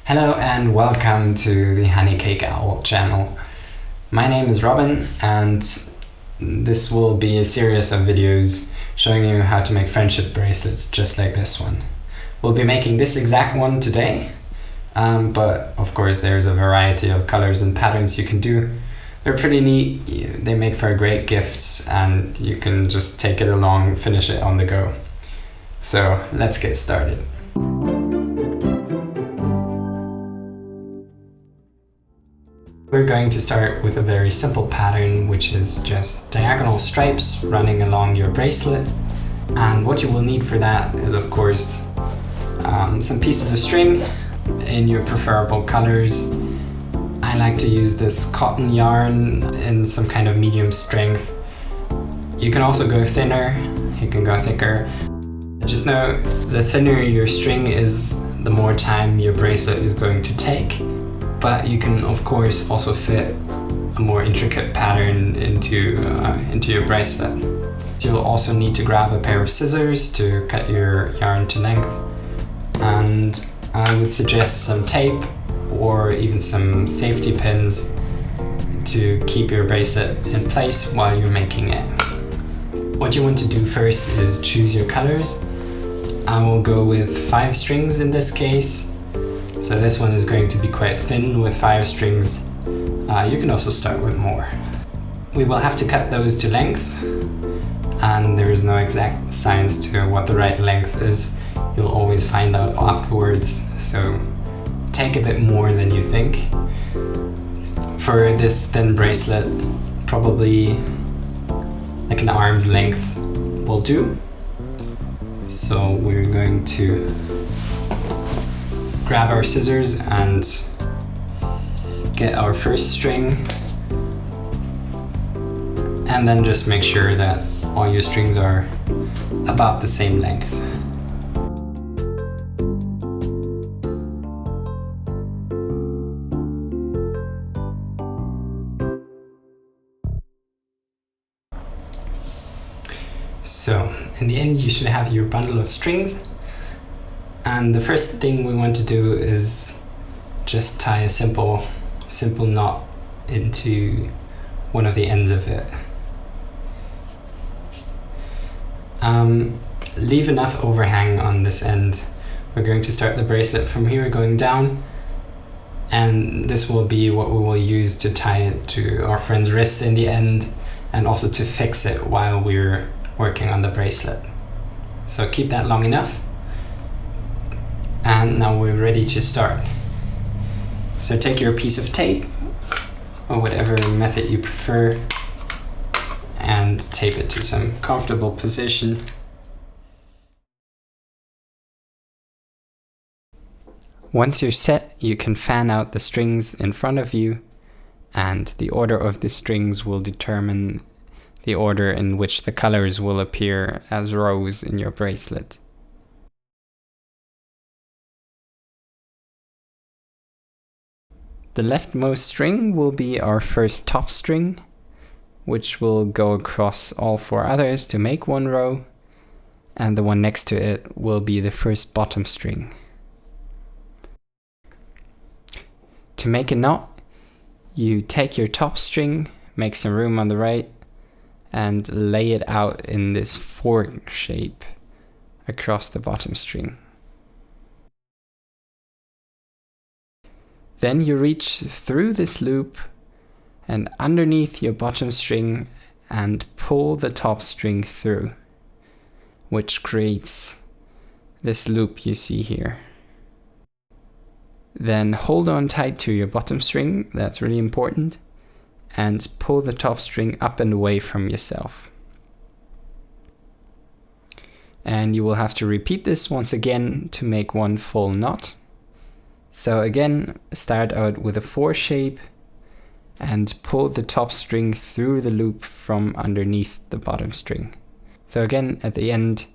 Hello and welcome to the HoneyCakeOwl channel. My name is Robin and this will be a series of videos showing you how to make friendship bracelets just like this one. We'll be making this exact one today, but of course there's a variety of colors and patterns you can do. They're pretty neat, they make for great gifts and you can just take it along, finish it on the go. So let's get started. We're going to start with a very simple pattern, which is just diagonal stripes running along your bracelet. And what you will need for that is, of course, some pieces of string in your preferable colors. I like to use this cotton yarn in some kind of medium strength. You can also go thinner, you can go thicker. Just know the thinner your string is, the more time your bracelet is going to take. But you can of course also fit a more intricate pattern into your bracelet. You'll also need to grab a pair of scissors to cut your yarn to length, and I would suggest some tape or even some safety pins to keep your bracelet in place while you're making it. What you want to do first is choose your colors. I will go with 5 strings in this case. So this one is going to be quite thin with 5 strings. You can also start with more. We will have to cut those to length, and there is no exact science to what the right length is. You'll always find out afterwards, so take a bit more than you think. For this thin bracelet, probably like an arm's length will do. So we're going to grab our scissors and get our first string, and then just make sure that all your strings are about the same length. So in the end you should have your bundle of strings. And the first thing we want to do is just tie a simple knot into one of the ends of it. Leave enough overhang on this end. We're going to start the bracelet from here going down, and this will be what we will use to tie it to our friend's wrist in the end, and also to fix it while we're working on the bracelet. So keep that long enough. And now we're ready to start. So take your piece of tape, or whatever method you prefer, and tape it to some comfortable position. Once you're set, you can fan out the strings in front of you, and the order of the strings will determine the order in which the colors will appear as rows in your bracelet. The leftmost string will be our first top string, which will go across all 4 others to make 1 row, and the one next to it will be the first bottom string. To make a knot, you take your top string, make some room on the right, and lay it out in this fork shape across the bottom string. Then you reach through this loop and underneath your bottom string and pull the top string through, which creates this loop you see here. Then hold on tight to your bottom string, that's really important, and pull the top string up and away from yourself. And you will have to repeat this once again to make 1 full knot. So again, start out with a 4 shape and pull the top string through the loop from underneath the bottom string. So again, at the end,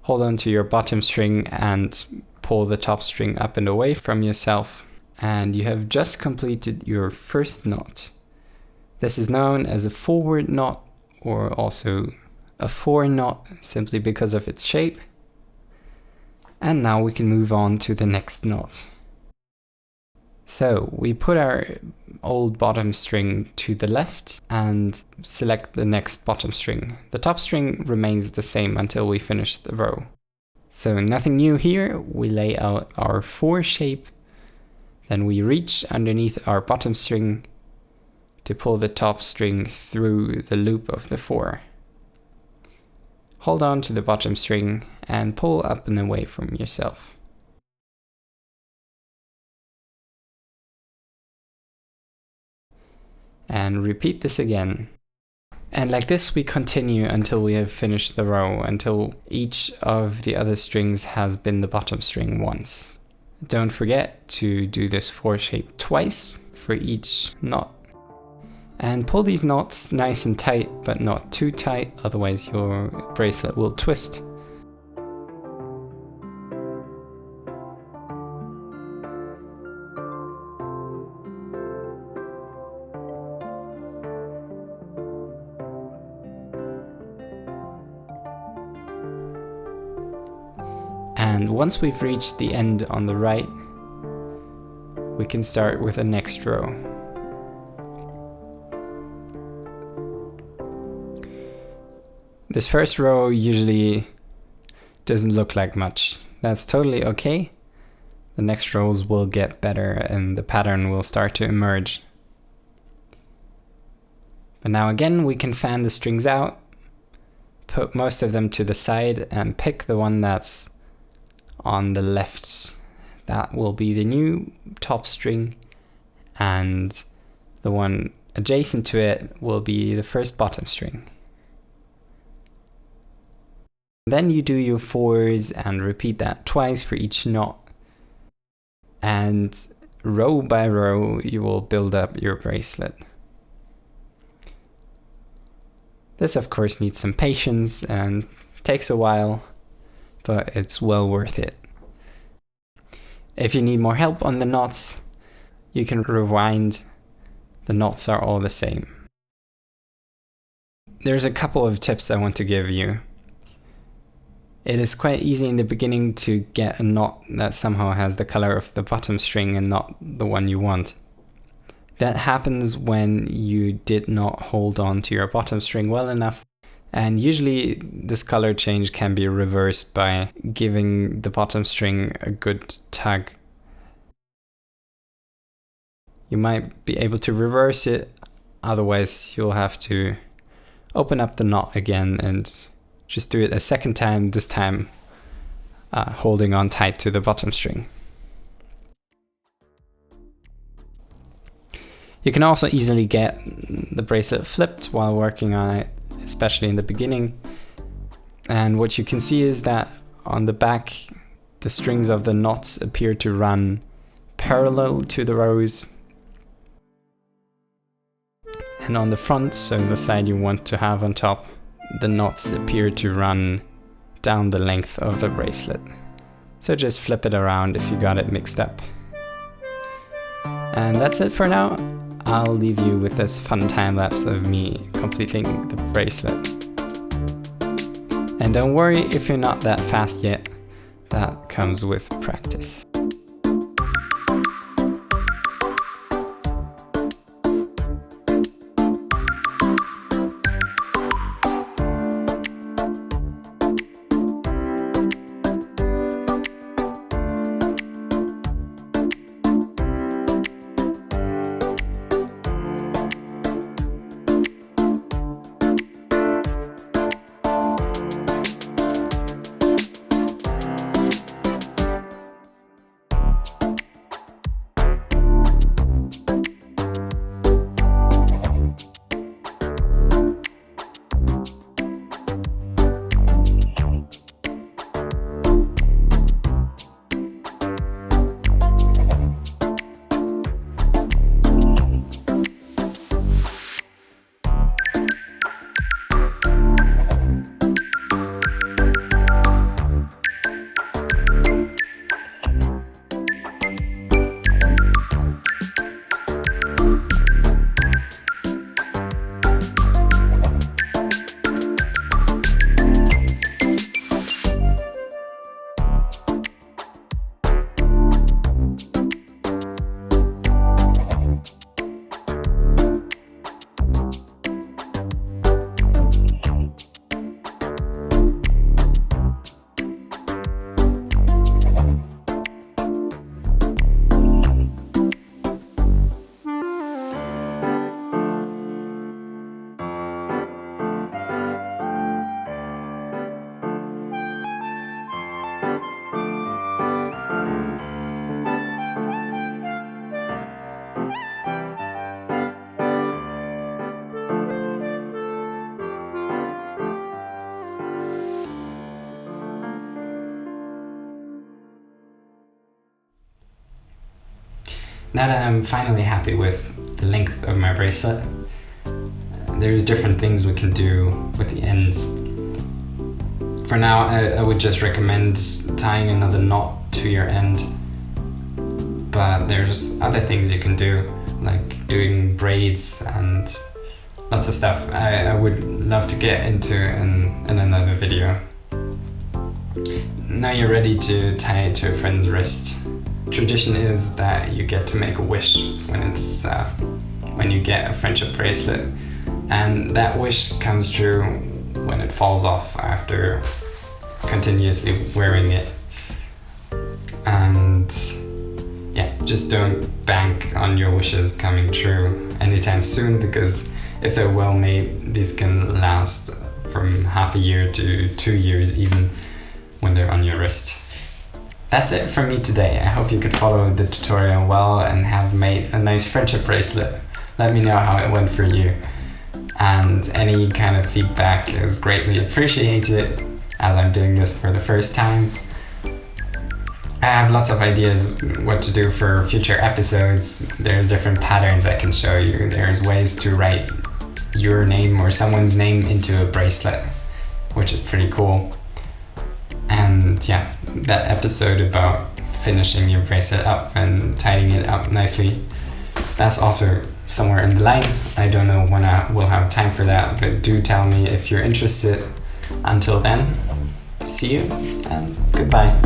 hold on to your bottom string and pull the top string up and away from yourself. And you have just completed your first knot. This is known as a forward knot, or also a 4 knot, simply because of its shape. And now we can move on to the next knot. So we put our old bottom string to the left and select the next bottom string. The top string remains the same until we finish the row. So nothing new here. We lay out our 4 shape, then we reach underneath our bottom string to pull the top string through the loop of the 4. Hold on to the bottom string and pull up and away from yourself. And repeat this again. And like this we continue until we have finished the row, until each of the other strings has been the bottom string once. Don't forget to do this 4 shape twice for each knot. And pull these knots nice and tight, but not too tight, otherwise your bracelet will twist. And once we've reached the end on the right, we can start with the next row. This first row usually doesn't look like much. That's totally okay. The next rows will get better and the pattern will start to emerge. But now again, we can fan the strings out, put most of them to the side and pick the one that's on the left. That will be the new top string, and the one adjacent to it will be the first bottom string. Then you do your 4s and repeat that twice for each knot. And row by row, you will build up your bracelet. This of course needs some patience and takes a while, but it's well worth it. If you need more help on the knots, you can rewind. The knots are all the same. There's a couple of tips I want to give you. It is quite easy in the beginning to get a knot that somehow has the color of the bottom string and not the one you want. That happens when you did not hold on to your bottom string well enough, and usually this color change can be reversed by giving the bottom string a good tug. You might be able to reverse it, otherwise you'll have to open up the knot again and just do it a second time, this time holding on tight to the bottom string. You can also easily get the bracelet flipped while working on it, especially in the beginning. And what you can see is that on the back, the strings of the knots appear to run parallel to the rows. And on the front, so the side you want to have on top, the knots appear to run down the length of the bracelet. So just flip it around if you got it mixed up. And that's it for now. I'll leave you with this fun time lapse of me completing the bracelet. And don't worry if you're not that fast yet, that comes with practice. Now that I'm finally happy with the length of my bracelet, there's different things we can do with the ends. For now, I would just recommend tying another knot to your end, but there's other things you can do, like doing braids and lots of stuff I would love to get into in another video. Now you're ready to tie it to a friend's wrist. Tradition is that you get to make a wish when you get a friendship bracelet, and that wish comes true when it falls off after continuously wearing it. And yeah, just don't bank on your wishes coming true anytime soon, because if they're well made, these can last from half a year to 2 years even when they're on your wrist. That's it from me today. I hope you could follow the tutorial well and have made a nice friendship bracelet. Let me know how it went for you. And any kind of feedback is greatly appreciated, as I'm doing this for the first time. I have lots of ideas what to do for future episodes. There's different patterns I can show you. There's ways to write your name or someone's name into a bracelet, which is pretty cool. And yeah, that episode about finishing your bracelet up and tidying it up nicely, that's also somewhere in the line. I don't know when I will have time for that, but do tell me if you're interested. Until then, see you and goodbye.